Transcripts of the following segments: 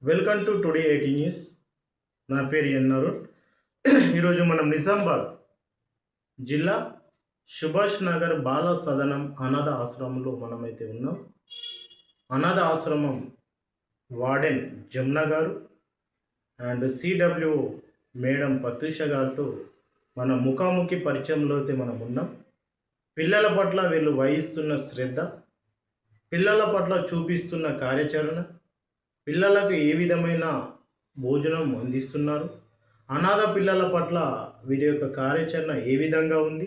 Welcome to today 18 news. నా పేరు ఎన్నారు. ఈరోజు మనం నిజామాబాద్ జిల్లా సుభాష్ నగర్ బాల సదనం అనాథ ఆశ్రమంలో మనమైతే ఉన్నాం. అనాథ ఆశ్రమం వార్డెన్ జమున గారు అండ్ సిడబ్ల్యూ మేడం పత్రిష గారితో మన ముఖాముఖి పరిచయంలో అయితే మనం ఉన్నాం. పిల్లల పట్ల వీళ్ళు వహిస్తున్న శ్రద్ధ, పిల్లల పట్ల చూపిస్తున్న కార్యాచరణ, పిల్లలకు ఏ విధమైన భోజనం అందిస్తున్నారు, అనాథ పిల్లల పట్ల వీరి యొక్క కార్యాచరణ ఏ విధంగా ఉంది,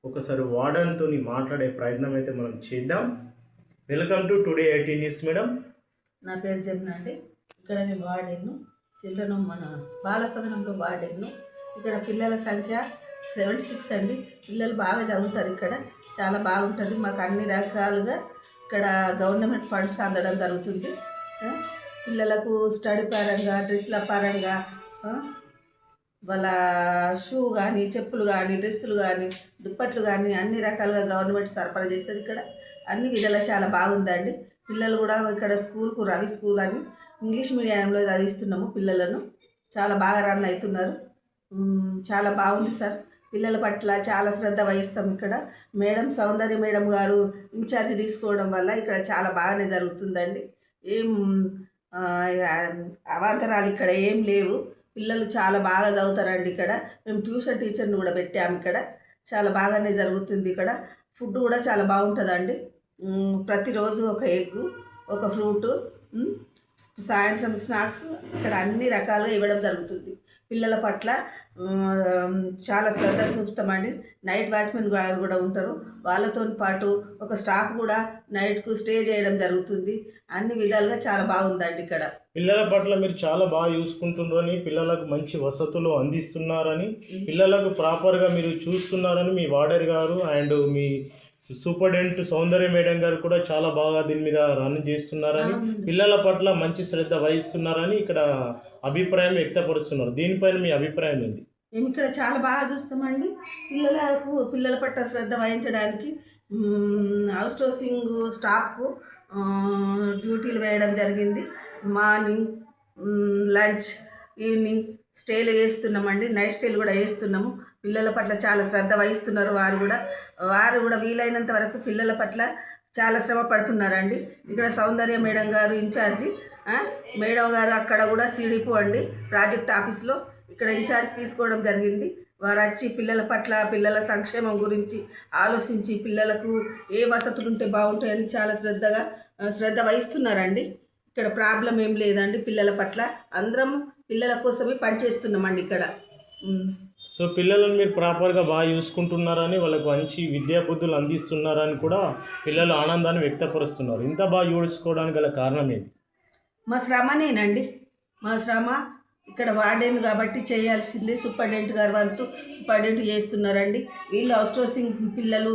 ఒకసారి వార్డన్తో మాట్లాడే ప్రయత్నం అయితే మనం చేద్దాం. Welcome to today 18 news madam. నా పేరు జమున అండి. ఇక్కడ నేను వార్డెన్ను, చిల్డ్రన్ మన బాల సదనంలో వార్డెన్ను. ఇక్కడ పిల్లల సంఖ్య 76 అండి. పిల్లలు బాగా చదువుతారు. ఇక్కడ చాలా బాగుంటుంది. మాకు అన్ని రకాలుగా ఇక్కడ గవర్నమెంట్ ఫండ్స్ అందడం జరుగుతుంది. పిల్లలకు స్టడీ పరంగా, డ్రెస్ల పరంగా, వాళ్ళ షూ కానీ, చెప్పులు కానీ, డ్రెస్సులు కానీ, దుప్పట్లు కానీ అన్ని రకాలుగా గవర్నమెంట్ సరఫరా చేస్తుంది. ఇక్కడ అన్ని విధాలా చాలా బాగుందండి. పిల్లలు కూడా ఇక్కడ స్కూల్కు రవి స్కూల్ అని ఇంగ్లీష్ మీడియంలో చదివిస్తున్నాము పిల్లలను. చాలా బాగా రన్ అవుతున్నారు. చాలా బాగుంది సార్. పిల్లల పట్ల చాలా శ్రద్ధ వహిస్తాం. ఇక్కడ మేడం సౌందర్య మేడం గారు ఇన్ఛార్జ్ తీసుకోవడం వల్ల ఇక్కడ చాలా బాగానే జరుగుతుందండి. ఏం అవాంతరాలు ఇక్కడ ఏం లేవు. పిల్లలు చాలా బాగా చదువుతారండి. ఇక్కడ మేము ట్యూషన్ టీచర్ని కూడా పెట్టాము. ఇక్కడ చాలా బాగానే జరుగుతుంది. ఇక్కడ ఫుడ్ కూడా చాలా బాగుంటుందండి. ప్రతిరోజు ఒక ఎగ్గు, ఒక ఫ్రూటు, సాయంత్రం స్నాక్స్ ఇక్కడ అన్ని రకాలుగా ఇవ్వడం జరుగుతుంది. పిల్లల పట్ల చాలా శ్రద్ధ చూపుతామండి. నైట్ వాచ్మెన్ గారు కూడా ఉంటారు. వాళ్ళతో పాటు ఒక స్టాఫ్ కూడా నైట్కు స్టే చేయడం జరుగుతుంది. అన్ని విధాలుగా చాలా బాగుందండి. ఇక్కడ పిల్లల పట్ల మీరు చాలా బాగా చూసుకుంటున్నారని, పిల్లలకు మంచి వసతులు అందిస్తున్నారని, పిల్లలకు ప్రాపర్గా మీరు చూస్తున్నారని మీ వార్డర్ గారు and me superintendent Soundarya madam గారు కూడా చాలా బాగా దీని మీద రన్ చేస్తున్నారని, పిల్లల పట్ల మంచి శ్రద్ధ వహిస్తున్నారని ఇక్కడ అభిప్రాయం వ్యక్తపరుస్తున్నారు. దీనిపైన మీ అభిప్రాయం ఏంటి? మేము ఇక్కడ చాలా బాగా చూస్తామండి. పిల్లల పట్ల శ్రద్ధ వహించడానికి హౌస్ హౌసింగ్ స్టాఫ్కు డ్యూటీలు వేయడం జరిగింది. మార్నింగ్, లంచ్, ఈవినింగ్ స్టేలు వేస్తున్నామండి. నైట్ స్టేలు కూడా వేస్తున్నాము. పిల్లల పట్ల చాలా శ్రద్ధ వహిస్తున్నారు. వారు కూడా వీలైనంత వరకు పిల్లల పట్ల చాలా శ్రమ పడుతున్నారండి. ఇక్కడ సౌందర్య మేడం గారు ఇన్ఛార్జి, మేడం గారు అక్కడ కూడా సిడిపో అండి, ప్రాజెక్ట్ ఆఫీస్లో ఇక్కడ ఇన్ఛార్జ్ తీసుకోవడం జరిగింది. వారు వచ్చి పిల్లల పట్ల, పిల్లల సంక్షేమం గురించి ఆలోచించి పిల్లలకు ఏ వసతులు ఉంటే బాగుంటాయని చాలా శ్రద్ధ వహిస్తున్నారండి. ఇక్కడ ప్రాబ్లం ఏం లేదండి. పిల్లల పట్ల అందరం పిల్లల కోసమే పనిచేస్తున్నామండి ఇక్కడ. సో పిల్లలను మీరు ప్రాపర్గా బాగా చూసుకుంటున్నారని, వాళ్ళకు మంచి విద్యా బుద్ధులు అందిస్తున్నారని కూడా పిల్లలు ఆనందాన్ని వ్యక్తపరుస్తున్నారు. ఇంత బాగా చూసుకోవడానికి గల కారణం ఏంటి? మా శ్రమనేనండి. మా శ్రమ ఇక్కడ వార్డెన్ కాబట్టి చేయాల్సిందే. సూపరింటెండెంట్ గారు వంతు సూపరింటెండెంట్ చేస్తున్నారండి. వీళ్ళు హౌస్ హౌసింగ్ పిల్లలు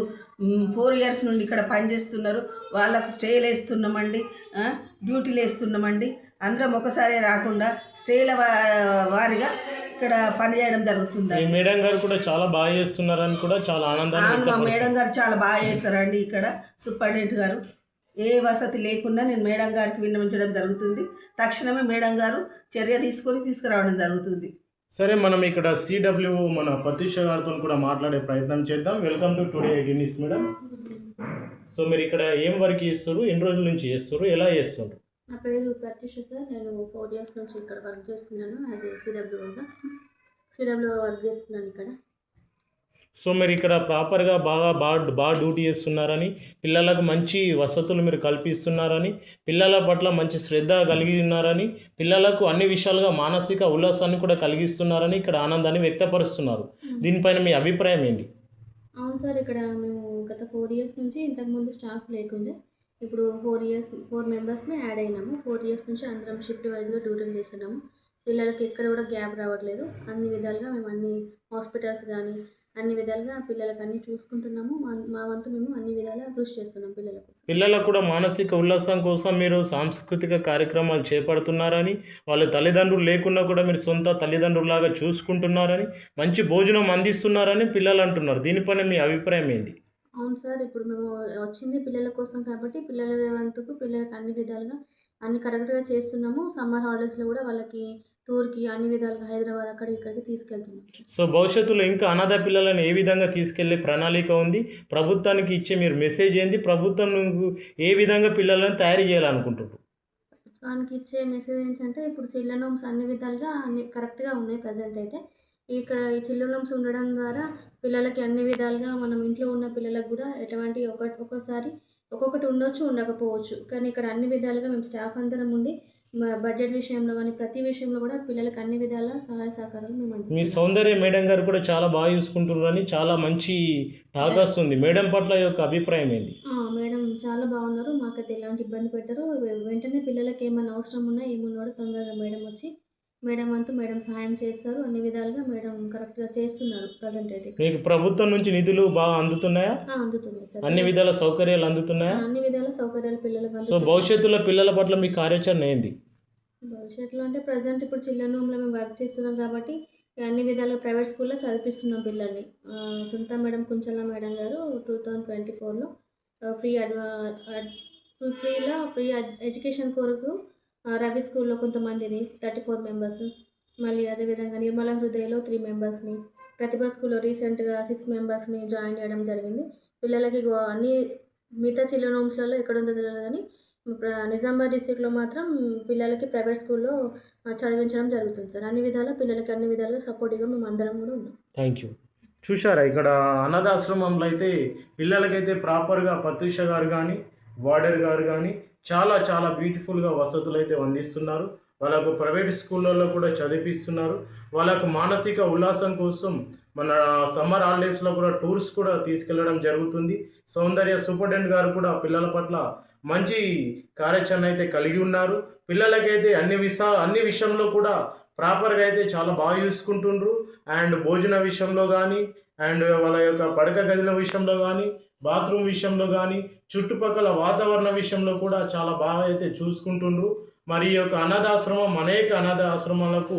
4 years నుండి ఇక్కడ పనిచేస్తున్నారు. వాళ్ళకు స్టేలు వేస్తున్నామండి, డ్యూటీలు వేస్తున్నామండి. అందరం ఒకసారి రాకుండా స్టేల వారిగా ఇక్కడ పనిచేయడం జరుగుతుంది. మేడం గారు కూడా చాలా బాగా చేస్తున్నారని కూడా చాలా ఆనందాన్ని. మేడం గారు చాలా బాగా చేస్తారండి. ఇక్కడ సూపరింటెండెంట్ గారు ఏ వసతి లేకుండా నేను మేడం గారికి విన్నవించడం జరుగుతుంది. తక్షణమే మేడం గారు చర్య తీసుకురావడం జరుగుతుంది. సరే, మనం ఇక్కడ సిడబ్ల్యూ మన పత్రిష గారితో కూడా మాట్లాడే ప్రయత్నం చేద్దాం. Welcome to today 18 news madam. So మీరు ఇక్కడ ఏం వర్క్ చేస్తారు, ఎన్ని రోజుల నుంచి చేస్తారు, ఎలా చేస్తారు? నా పేరు ప్రత్యూష సార్. నేను 4 years నుంచి ఇక్కడ వర్క్ చేస్తున్నాను. యాజ్ ఏ సిడబ్ల్యూ వర్క్ చేస్తున్నాను ఇక్కడ. సో మీరు ఇక్కడ ప్రాపర్గా బాగా డ్యూటీ చేస్తున్నారని, పిల్లలకు మంచి వసతులు మీరు కల్పిస్తున్నారని, పిల్లల పట్ల మంచి శ్రద్ధ కలిగి ఉన్నారని, పిల్లలకు అన్ని విషయాలుగా మానసిక ఉల్లాసాన్ని కూడా కలిగిస్తున్నారని ఇక్కడ ఆనందాన్ని వ్యక్తపరుస్తున్నారు. దీనిపైన మీ అభిప్రాయం ఏంటి? అవును సార్, ఇక్కడ మేము గత 4 years నుంచి ఇంతకుముందు స్టాఫ్ లేకుండే, ఇప్పుడు 4 మెంబర్స్ని యాడ్ అయినాము. 4 years నుంచి అందరం షిఫ్ట్ వైజ్గా డ్యూటీలు చేస్తున్నాము. పిల్లలకి ఎక్కడ కూడా గ్యాప్ రావట్లేదు. అన్ని విధాలుగా మేము అన్ని హాస్పిటల్స్ కానీ అన్ని విధాలుగా పిల్లలకు అన్ని చూసుకుంటున్నాము. మా వంతు మేము అన్ని విధాలుగా కృషి చేస్తున్నాం పిల్లలకు కూడా మానసిక ఉల్లాసం కోసం మీరు సాంస్కృతిక కార్యక్రమాలు చేపడుతున్నారని, వాళ్ళ తల్లిదండ్రులు లేకున్నా కూడా మీరు సొంత తల్లిదండ్రులాగా చూసుకుంటున్నారని, మంచి భోజనం అందిస్తున్నారని పిల్లలు అంటున్నారు. దీనిపైన మీ అభిప్రాయం ఏంటి? అవును సార్, ఇప్పుడు మేము వచ్చింది పిల్లల కోసం కాబట్టి పిల్లల వంతుకు పిల్లలకు అన్ని విధాలుగా అన్ని కరెక్ట్గా చేస్తున్నాము. సమ్మర్ హాలిడేస్లో కూడా వాళ్ళకి టూర్కి అన్ని విధాలుగా హైదరాబాద్ అక్కడికి ఇక్కడికి తీసుకెళ్తున్నాం. సో భవిష్యత్తులో ఇంకా అనాథ పిల్లలను ఏ విధంగా తీసుకెళ్లే ప్రణాళిక ఉంది? ప్రభుత్వానికి ఇచ్చే మీరు మెసేజ్ ఏంది? ప్రభుత్వం ఏ విధంగా పిల్లలను తయారు చేయాలనుకుంటున్నారు? దానికి ఇచ్చే మెసేజ్ ఏంటంటే ఇప్పుడు చిల్డ్రన్ హోమ్స్ అన్ని విధాలుగా అన్ని కరెక్ట్గా ఉన్నాయి ప్రజెంట్ అయితే. ఇక్కడ ఈ చిల్డ్రన్ హోమ్స్ ఉండడం ద్వారా పిల్లలకి అన్ని విధాలుగా మనం ఇంట్లో ఉన్న పిల్లలకు కూడా ఎటువంటి ఒక్కొక్కసారి ఒక్కొక్కటి ఉండొచ్చు, ఉండకపోవచ్చు. కానీ ఇక్కడ అన్ని విధాలుగా మేము స్టాఫ్ అందరం ఉండి బడ్జెట్ విషయంలో కానీ ప్రతి విషయంలో కూడా పిల్లలకి అన్ని విధాల సహాయ సహకారాలు మేము మీ అందిస్తున్నాం. సౌందర్య మేడం గారు కూడా చాలా బాగా చూసుకుంటున్నారని చాలా మంచి టాక్ వస్తుంది. మేడం పట్ల యొక్క అభిప్రాయం ఏంది? మేడం చాలా బాగున్నారు. మాకైతే ఎలాంటి ఇబ్బంది పెట్టరు. వెంటనే పిల్లలకి ఏమైనా అవసరం ఉన్నా ఏమున్నా కూడా తొందరగా మేడం వచ్చి మేడం సహాయం చేస్తారు. అన్ని విధాలుగా మేడం కరెక్ట్గా చేస్తున్నారు ప్రజెంట్ అయితే. మీకు ప్రభుత్వం నుంచి నిధులు బాగా అందుతున్నాయా? అందుతున్నాయి సార్. అన్ని విధాల సౌకర్యాలు అందుతున్నాయా? అన్ని విధాల సౌకర్యాలు పిల్లలకు సో అందుతున్నాయి. భవిష్యత్తులో పిల్లల పట్ల మీ కార్యాచరణ ఏంది? భవిష్యత్తులో అంటే ప్రజెంట్ ఇప్పుడు చిల్డ్రన్ హోమ్లో మేము వర్క్ చేస్తున్నాం కాబట్టి అన్ని విధాలుగా ప్రైవేట్ స్కూల్లో చదివిస్తున్నాం పిల్లల్ని. సునీత మేడం, కుంచల మేడం గారు 2024లో ఫ్రీ ఎడ్యుకేషన్ కొరకు రవి స్కూల్లో కొంతమందిని 34 మెంబర్స్, మళ్ళీ అదేవిధంగా నిర్మల హృదయలో 3 మెంబర్స్ని, ప్రతిభ స్కూల్లో రీసెంట్గా 6 మెంబర్స్ని జాయిన్ చేయడం జరిగింది. పిల్లలకి అన్ని మిగతా చిల్డ్రన్ హోమ్స్లలో ఎక్కడ ఉందో తెలియదు కానీ నిజామాబాద్ డిస్టిక్లో మాత్రం పిల్లలకి ప్రైవేట్ స్కూల్లో చదివించడం జరుగుతుంది సార్. అన్ని విధాలా పిల్లలకి అన్ని విధాలుగా సపోర్టివ్గా మేము అందరం కూడా ఉన్నాం. Thank you. చూశారా, ఇక్కడ అనాథాశ్రమంలో అయితే పిల్లలకైతే ప్రాపర్గా ప్రత్యూష గారు కానీ వార్డర్ గారు కానీ చాలా చాలా బ్యూటిఫుల్గా వసతులు అయితే అందిస్తున్నారు. వాళ్ళకు ప్రైవేట్ స్కూళ్ళల్లో కూడా చదివిస్తున్నారు. వాళ్ళకు మానసిక ఉల్లాసం కోసం మన సమ్మర్ హాలిడేస్లో కూడా టూర్స్ కూడా తీసుకెళ్ళడం జరుగుతుంది. సౌందర్య సూపరింటెండెంట్ గారు కూడా పిల్లల పట్ల మంచి కార్యాచరణ అయితే కలిగి ఉన్నారు. పిల్లలకైతే అన్ని విషయంలో కూడా ప్రాపర్గా అయితే చాలా బాగా చూసుకుంటుండ్రు. అండ్ భోజన విషయంలో కానీ, అండ్ వాళ్ళ యొక్క పడక గదుల విషయంలో కానీ, బాత్రూమ్ విషయంలో కానీ, చుట్టుపక్కల వాతావరణ విషయంలో కూడా చాలా బాగా అయితే చూసుకుంటుండ్రు. మరి ఈ యొక్క అనాథాశ్రమం అనేక అనాథ ఆశ్రమాలకు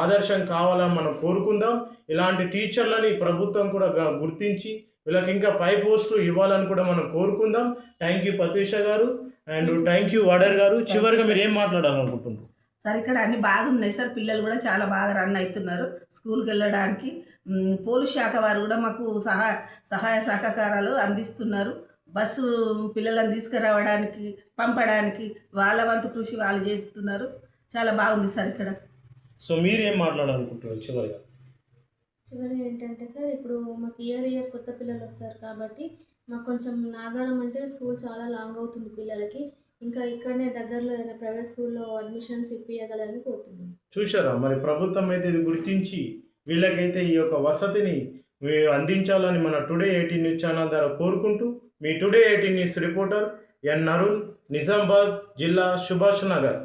ఆదర్శం కావాలని మనం కోరుకుందాం. ఇలాంటి టీచర్లని ప్రభుత్వం కూడా గుర్తించి వీళ్ళకి ఇంకా పై పోస్టులు ఇవ్వాలని కూడా మనం కోరుకుందాం. థ్యాంక్ యూ ప్రత్యూష గారు అండ్ థ్యాంక్ యూ వార్డర్ గారు. చివరిగా మీరు ఏం మాట్లాడాలనుకుంటున్నారు? సార్ ఇక్కడ అన్ని బాగున్నాయి సార్. పిల్లలు కూడా చాలా బాగా రన్ అవుతున్నారు స్కూల్కి వెళ్ళడానికి. పోలీస్ శాఖ వారు కూడా మాకు సహాయ సహకారాలు అందిస్తున్నారు. బస్సు పిల్లలను తీసుకురావడానికి పంపడానికి వాళ్ళ వంతు కృషి వాళ్ళు చేస్తున్నారు. చాలా బాగుంది సార్ ఇక్కడ. సో మీరు ఏం మాట్లాడాలనుకుంటున్నారు చివరిగా? చివరి ఏంటంటే సార్, ఇప్పుడు మాకు ఇయర్ కొత్త పిల్లలు వస్తారు కాబట్టి మాకు కొంచెం నాగారం అంటే స్కూల్ చాలా లాంగ్ అవుతుంది పిల్లలకి. ఇంకా ఇక్కడనే దగ్గరలో ఏదైనా ప్రైవేట్ స్కూల్లో అడ్మిషన్స్ ఇప్పించగలని కోరుతున్నాను. చూశారా, మరి ప్రభుత్వం అయితే ఇది గుర్తించి వీళ్ళకైతే ఈ యొక్క వసతిని అందించాలని మన టుడే 18 న్యూస్ ఛానల్ ద్వారా కోరుకుంటూ మీ టుడే 18 న్యూస్ రిపోర్టర్ ఎన్ అరుణ్, నిజామాబాద్ జిల్లా సుభాష్ నగర్.